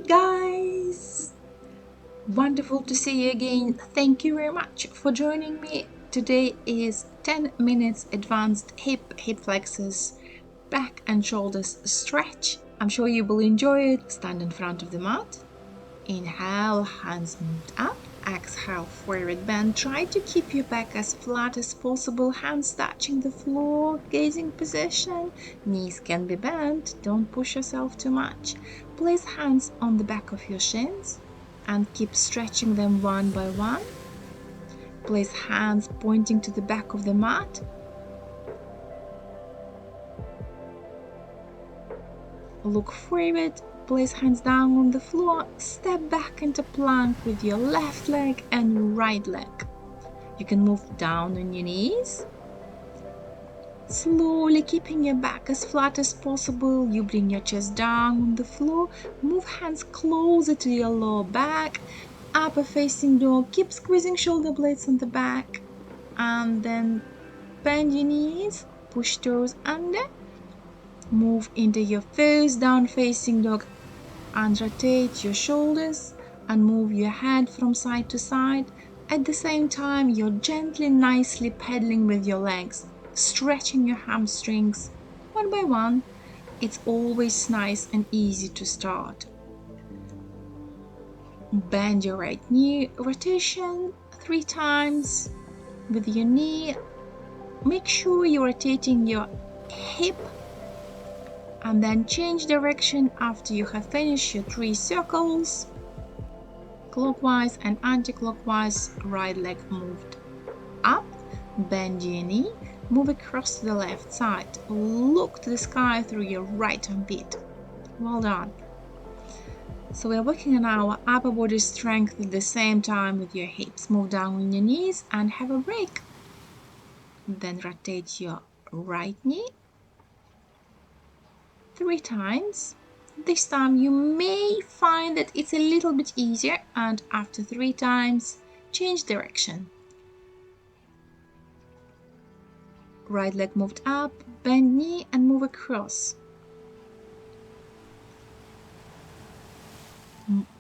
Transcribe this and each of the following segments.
guys! Wonderful to see you again. Thank you very much for joining me. Today is 10 minutes advanced hip flexors, back and shoulders stretch. I'm sure you will enjoy it. Stand in front of the mat. Inhale, hands moved up. Exhale, forward bend. Try to keep your back as flat as possible, hands touching the floor, gazing position. Knees can be bent, don't push yourself too much. Place hands on the back of your shins and keep stretching them one by one. Place hands pointing to the back of the mat. Look forward. Place hands down on the floor, step back into plank with your left leg and right leg. You can move down on your knees. Slowly keeping your back as flat as possible, you bring your chest down on the floor, move hands closer to your lower back, upper facing dog, keep squeezing shoulder blades on the back, and then bend your knees, push toes under, move into your first down facing dog, and rotate your shoulders and move your head from side to side. At the same time, you're gently, nicely pedaling with your legs, stretching your hamstrings one by one. It's always nice and easy to start. Bend your right knee, rotation 3 times with your knee. Make sure you're rotating your hip and then change direction after you have finished your 3 circles. Clockwise and anti-clockwise, right leg moved up, bend your knee, move across to the left side, look to the sky through your right armpit. Well done. So we're working on our upper body strength at the same time with your hips. Move down on your knees and have a break. Then rotate your right knee 3 times. This time you may find that it's a little bit easier, and after 3 times, change direction. Right leg moved up, bend knee and move across.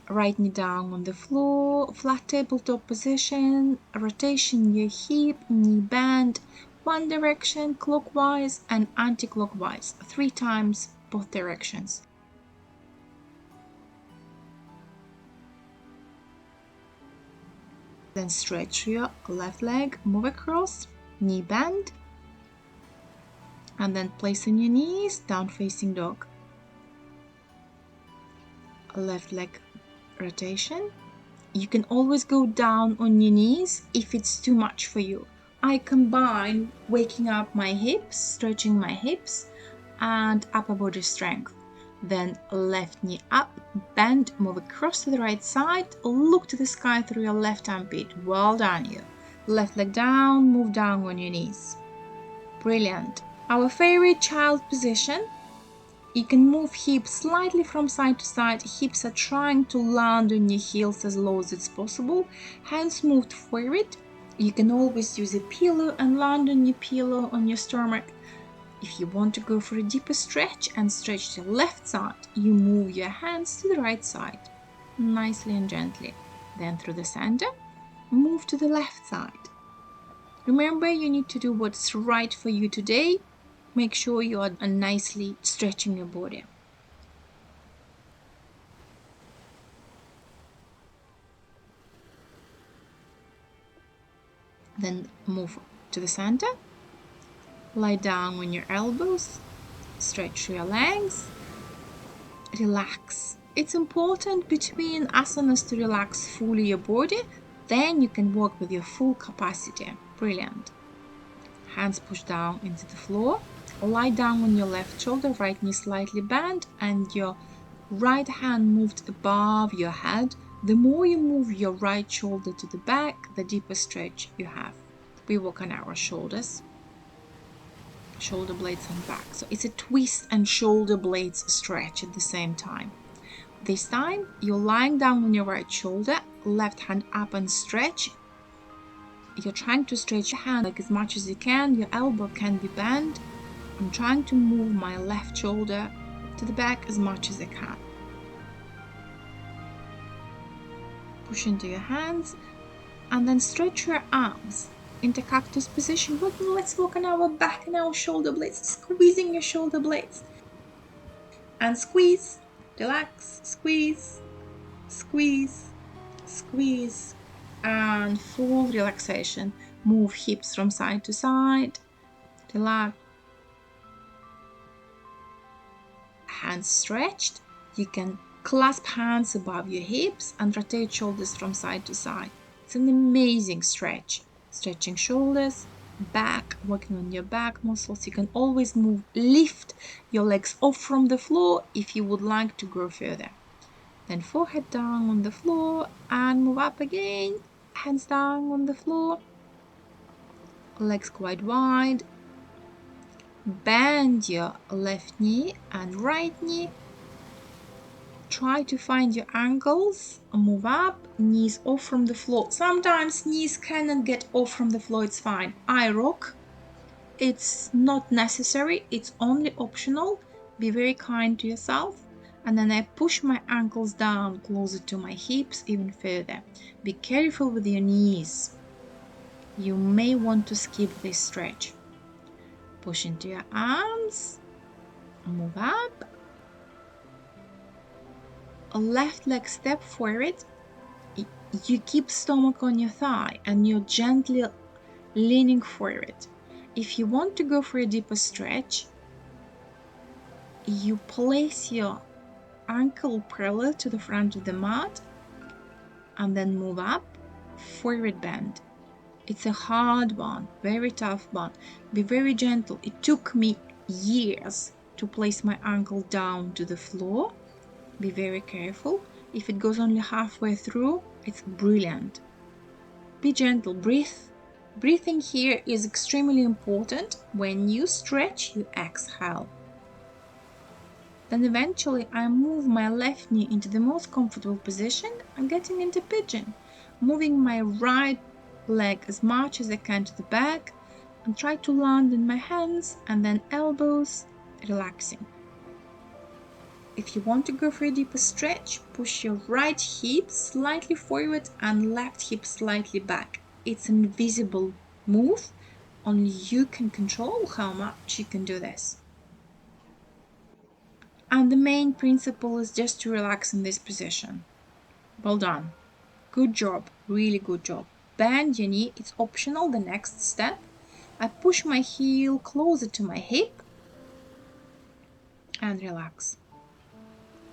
Right knee down on the floor, flat tabletop position, rotation your hip, knee bend, one direction clockwise and anti-clockwise, 3 times both directions. Then stretch your left leg, move across, knee bend, and then place on your knees, down facing dog. Left leg rotation. You can always go down on your knees if it's too much for you. I combine waking up my hips, stretching my hips, and upper body strength. Then left knee up, bend, move across to the right side, look to the sky through your left armpit. Well done you. Left leg down, move down on your knees. Brilliant. Our favorite child position. You can move hips slightly from side to side. Hips are trying to land on your heels as low as it's possible. Hands moved forward. You can always use a pillow and land on your pillow on your stomach. If you want to go for a deeper stretch and stretch the left side, you move your hands to the right side, nicely and gently. Then through the center, move to the left side. Remember, you need to do what's right for you today. Make sure you are nicely stretching your body. Then move to the center. Lie down on your elbows. Stretch your legs. Relax. It's important between asanas to relax fully your body. Then you can work with your full capacity. Brilliant. Hands push down into the floor. Lie down on your left shoulder, right knee slightly bent, and your right hand moved above your head. The more you move your right shoulder to the back, the deeper stretch you have. We work on our shoulders, shoulder blades and back. So it's a twist and shoulder blades stretch at the same time. This time, you're lying down on your right shoulder, left hand up and stretch. You're trying to stretch your hand like as much as you can. Your elbow can be bent. I'm trying to move my left shoulder to the back as much as I can. Push into your hands and then stretch your arms into cactus position. Let's work on our back and our shoulder blades, squeezing your shoulder blades. And squeeze, relax, squeeze, squeeze, squeeze, and full relaxation. Move hips from side to side, relax. Hands stretched. You can clasp hands above your hips and rotate shoulders from side to side. It's an amazing stretch. Stretching shoulders, back, working on your back muscles. You can always lift your legs off from the floor if you would like to go further. Then forehead down on the floor and move up again. Hands down on the floor. Legs quite wide. Bend your left knee and right knee. Try to find your ankles, move up, knees off from the floor. Sometimes knees cannot get off from the floor, it's fine. I rock. It's not necessary, it's only optional. Be very kind to yourself. And then I push my ankles down closer to my hips even further. Be careful with your knees. You may want to skip this stretch. Push into your arms, move up. A left leg step forward. You keep stomach on your thigh and you're gently leaning forward. If you want to go for a deeper stretch, you place your ankle parallel to the front of the mat and then move up, forward bend. It's a hard one, very tough one. Be very gentle. It took me years to place my ankle down to the floor. Be very careful. If it goes only halfway through, it's brilliant. Be gentle, breathe. Breathing here is extremely important. When you stretch, you exhale. Then eventually I move my left knee into the most comfortable position and getting into pigeon. Moving my right leg as much as I can to the back and try to land in my hands and then elbows, relaxing. If you want to go for a deeper stretch, push your right hip slightly forward and left hip slightly back. It's an invisible move. Only you can control how much you can do this. And the main principle is just to relax in this position. Well done. Good job. Really good job. Bend your knee. It's optional, the next step. I push my heel closer to my hip and relax.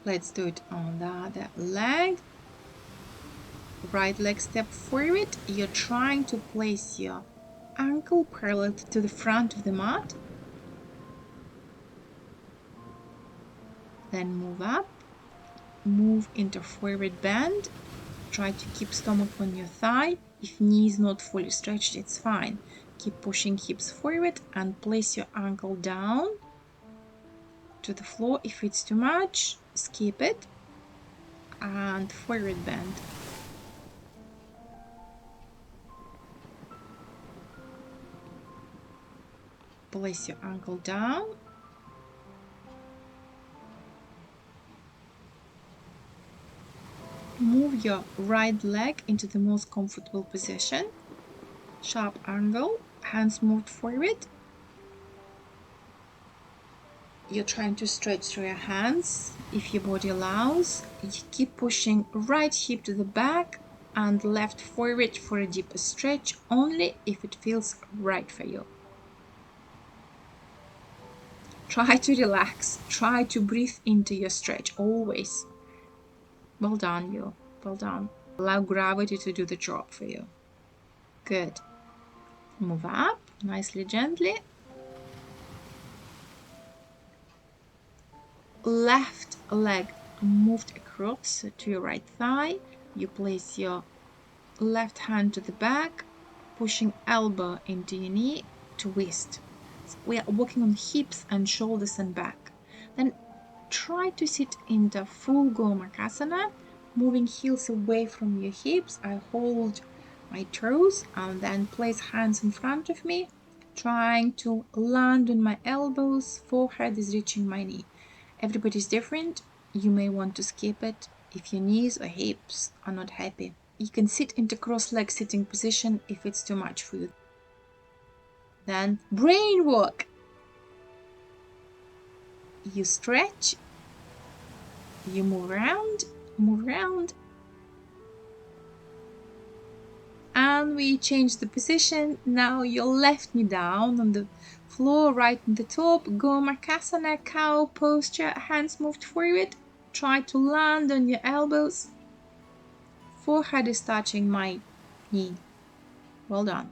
Let's do it on the other leg. Right leg step forward. You're trying to place your ankle parallel to the front of the mat. Then move up. Move into forward bend. Try to keep stomach on your thigh. If knee is not fully stretched, it's fine. Keep pushing hips forward and place your ankle down to the floor. If it's too much, skip it and forward bend. Place your ankle down. Move your right leg into the most comfortable position. Sharp angle, hands moved forward. You're trying to stretch through your hands if your body allows. You keep pushing right hip to the back and left forward for a deeper stretch, only if it feels right for you. Try to relax. Try to breathe into your stretch always. Well done, you. Well done. Allow gravity to do the job for you. Good. Move up nicely, gently. Left leg moved across to your right thigh. You place your left hand to the back, pushing elbow into your knee, twist. So we are working on hips and shoulders and back. Then try to sit into full Gomakasana, moving heels away from your hips. I hold my toes and then place hands in front of me, trying to land on my elbows. Forehead is reaching my knee. Everybody's different. You may want to skip it if your knees or hips are not happy. You can sit into cross-leg sitting position if it's too much for you. Then brain work. You stretch, you move around, and we change the position. Now your left knee down on the floor, right on the top. Gomakasana, cow posture, hands moved forward. Try to land on your elbows. Forehead is touching my knee. Well done.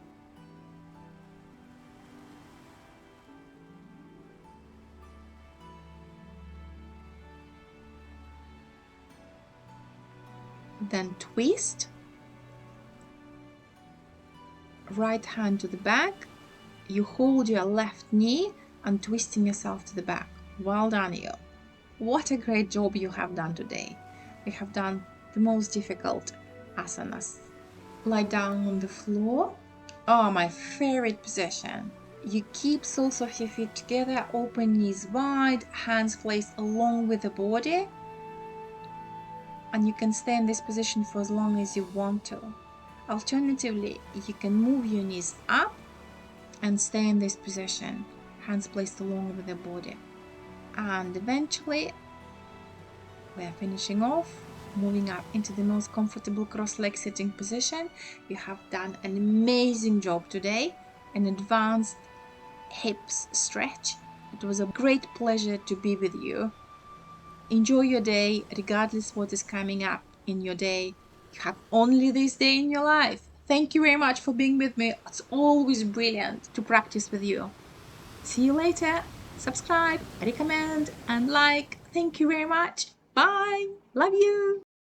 Then twist. Right hand to the back. You hold your left knee and twisting yourself to the back. Well done, you. What a great job you have done today. We have done the most difficult asanas. Lie down on the floor. Oh, my favorite position. You keep soles of your feet together, open knees wide, hands placed along with the body. And you can stay in this position for as long as you want to. Alternatively, you can move your knees up and stay in this position, hands placed along with the body. And eventually, we're finishing off, moving up into the most comfortable cross-leg sitting position. You have done an amazing job today, an advanced hips stretch. It was a great pleasure to be with you. Enjoy your day, regardless what is coming up in your day. You have only this day in your life. Thank you very much for being with me. It's always brilliant to practice with you. See you later. Subscribe, recommend, and like. Thank you very much. Bye. Love you.